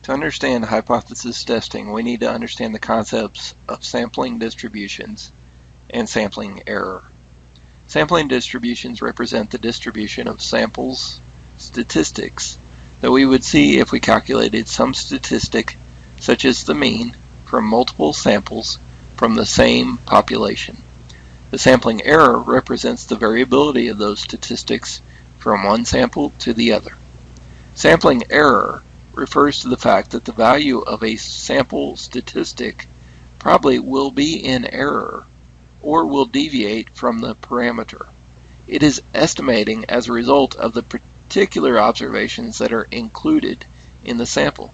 To understand hypothesis testing, we need to understand the concepts of sampling distributions and sampling error. Sampling distributions represent the distribution of samples statistics that we would see if we calculated some statistic, such as the mean, from multiple samples from the same population. The sampling error represents the variability of those statistics from one sample to the other. Sampling error refers to the fact that the value of a sample statistic probably will be in error or will deviate from the parameter. It is estimating as a result of the particular observations that are included in the sample.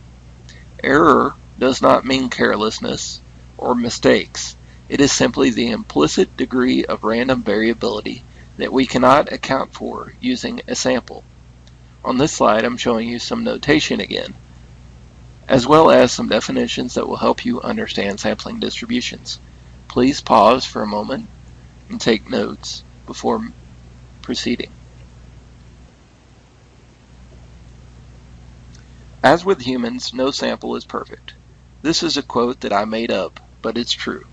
Error does not mean carelessness or mistakes. It is simply the implicit degree of random variability that we cannot account for using a sample. On this slide, I'm showing you some notation again, as well as some definitions that will help you understand sampling distributions. Please pause for a moment and take notes before proceeding. As with humans, no sample is perfect. This is a quote that I made up, but it's true.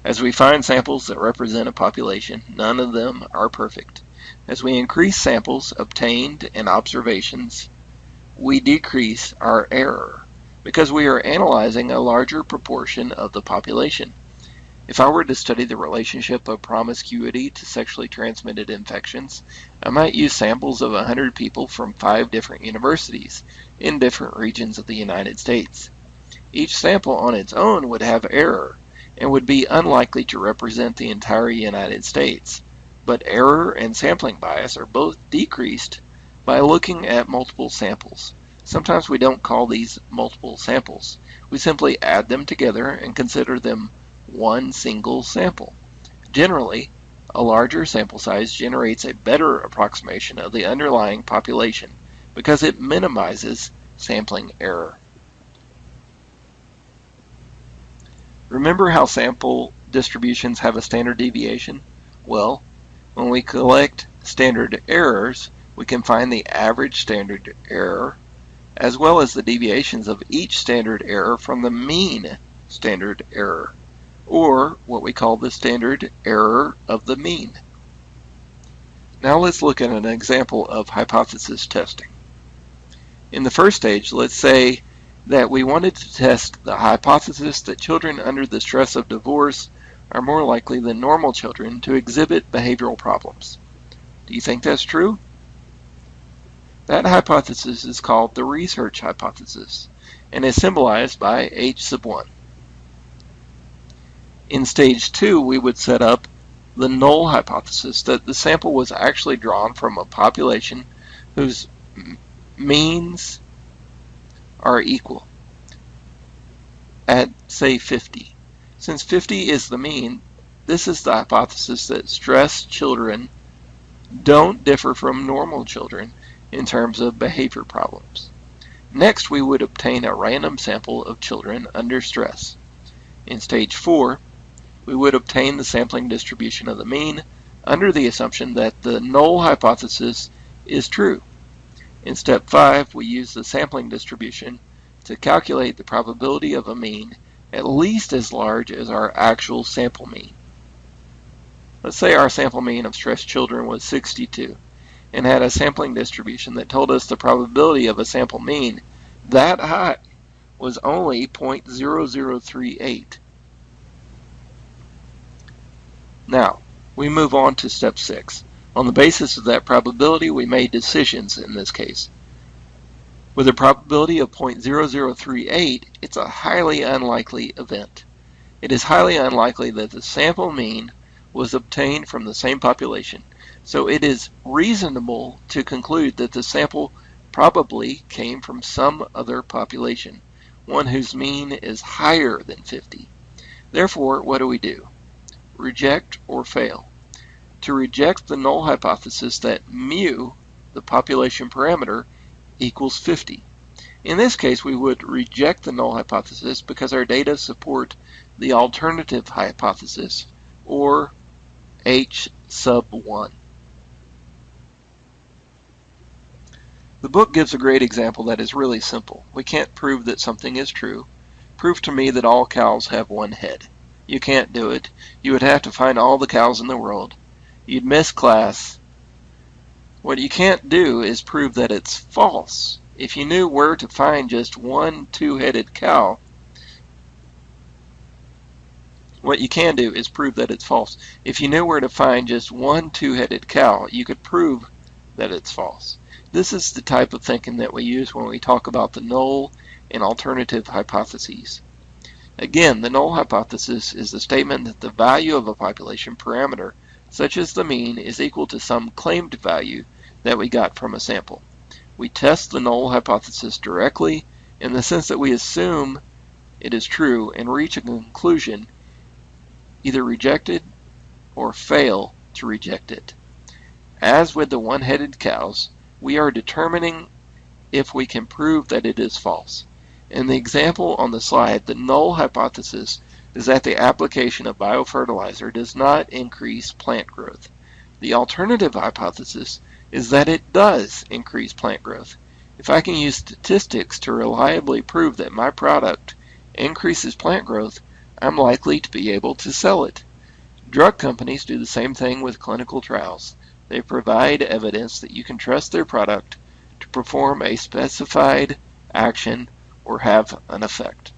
As we find samples that represent a population, none of them are perfect. As we increase samples obtained and observations, we decrease our error because we are analyzing a larger proportion of the population. If I were to study the relationship of promiscuity to sexually transmitted infections, I might use samples of 100 people from 5 different universities in different regions of the United States. Each sample on its own would have error and would be unlikely to represent the entire United States. But error and sampling bias are both decreased by looking at multiple samples. Sometimes we don't call these multiple samples. We simply add them together and consider them one single sample. Generally, a larger sample size generates a better approximation of the underlying population because it minimizes sampling error. Remember how sample distributions have a standard deviation? Well, when we collect standard errors, we can find the average standard error as well as the deviations of each standard error from the mean standard error, or what we call the standard error of the mean. Now let's look at an example of hypothesis testing. In the first stage, let's say that we wanted to test the hypothesis that children under the stress of divorce are more likely than normal children to exhibit behavioral problems. Do you think that's true? That hypothesis is called the research hypothesis and is symbolized by H sub 1. In stage 2, we would set up the null hypothesis that the sample was actually drawn from a population whose means are equal at, say, 50. Since 50 is the mean, this is the hypothesis that stressed children don't differ from normal children in terms of behavior problems. Next, we would obtain a random sample of children under stress. In stage 4, we would obtain the sampling distribution of the mean under the assumption that the null hypothesis is true. In step 5, we use the sampling distribution to calculate the probability of a mean at least as large as our actual sample mean. Let's say our sample mean of stressed children was 62 and had a sampling distribution that told us the probability of a sample mean that high was only 0.0038. Now, we move on to step 6. On the basis of that probability, we made decisions in this case. With a probability of 0.0038, it's a highly unlikely event. It is highly unlikely that the sample mean was obtained from the same population, so it is reasonable to conclude that the sample probably came from some other population, one whose mean is higher than 50. Therefore, what do? Reject or fail. To reject the null hypothesis that mu, the population parameter, equals 50. In this case, we would reject the null hypothesis because our data support the alternative hypothesis, or H sub 1. The book gives a great example that is really simple. We can't prove that something is true. Prove to me that all cows have one head. You can't do it. You would have to find all the cows in the world. You'd miss class. What you can't do is prove that it's false. If you knew where to find just one two-headed cow, what you can do is prove that it's false. If you knew where to find just one two-headed cow, you could prove that it's false. This is the type of thinking that we use when we talk about the null and alternative hypotheses. Again, the null hypothesis is the statement that the value of a population parameter, such as the mean, is equal to some claimed value that we got from a sample. We test the null hypothesis directly in the sense that we assume it is true and reach a conclusion, either reject it or fail to reject it. As with the one-headed cows, we are determining if we can prove that it is false. In the example on the slide, the null hypothesis is that the application of biofertilizer does not increase plant growth. The alternative hypothesis is that it does increase plant growth. If I can use statistics to reliably prove that my product increases plant growth, I'm likely to be able to sell it. Drug companies do the same thing with clinical trials. They provide evidence that you can trust their product to perform a specified action or have an effect.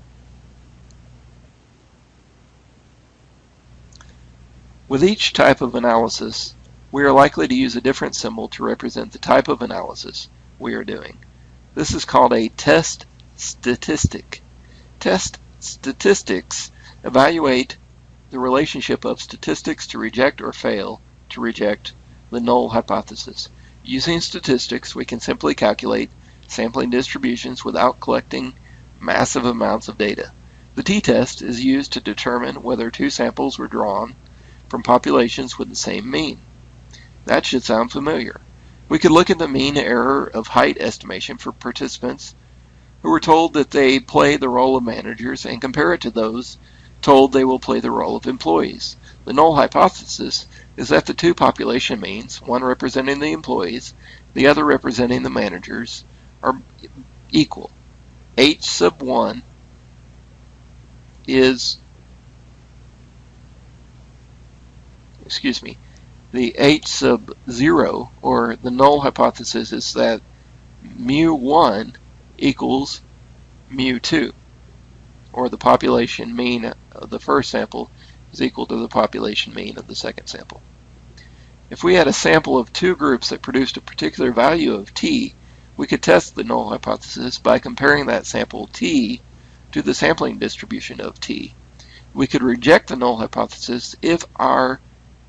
With each type of analysis, we are likely to use a different symbol to represent the type of analysis we are doing. This is called a test statistic. Test statistics evaluate the relationship of statistics to reject or fail to reject the null hypothesis. Using statistics, we can simply calculate sampling distributions without collecting massive amounts of data. The t-test is used to determine whether two samples were drawn from populations with the same mean. That should sound familiar. We could look at the mean error of height estimation for participants who were told that they play the role of managers and compare it to those told they will play the role of employees. The null hypothesis is that the two population means, one representing the employees, the other representing the managers, are equal. H sub 1 is, the H sub 0, or the null hypothesis, is that mu1 equals mu2, or the population mean of the first sample is equal to the population mean of the second sample. If we had a sample of two groups that produced a particular value of t, we could test the null hypothesis by comparing that sample t to the sampling distribution of t. We could reject the null hypothesis if our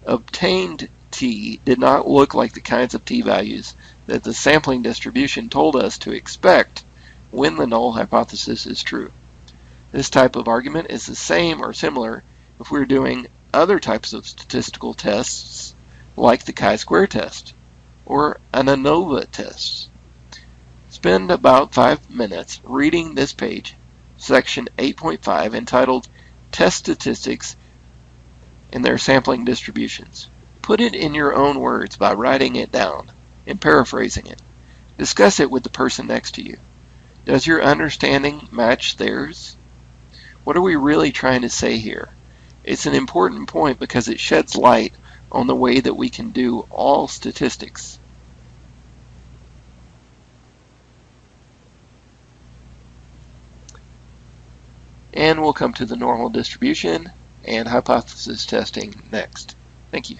obtained t did not look like the kinds of t values that the sampling distribution told us to expect when the null hypothesis is true. This type of argument is the same or similar if we're doing other types of statistical tests like the chi-square test or an ANOVA test. Spend about 5 minutes reading this page, section 8.5, entitled Test Statistics and Their Sampling Distributions. Put it in your own words by writing it down and paraphrasing it. Discuss it with the person next to you. Does your understanding match theirs? What are we really trying to say here? It's an important point because it sheds light on the way that we can do all statistics. And we'll come to the normal distribution and hypothesis testing next. Thank you.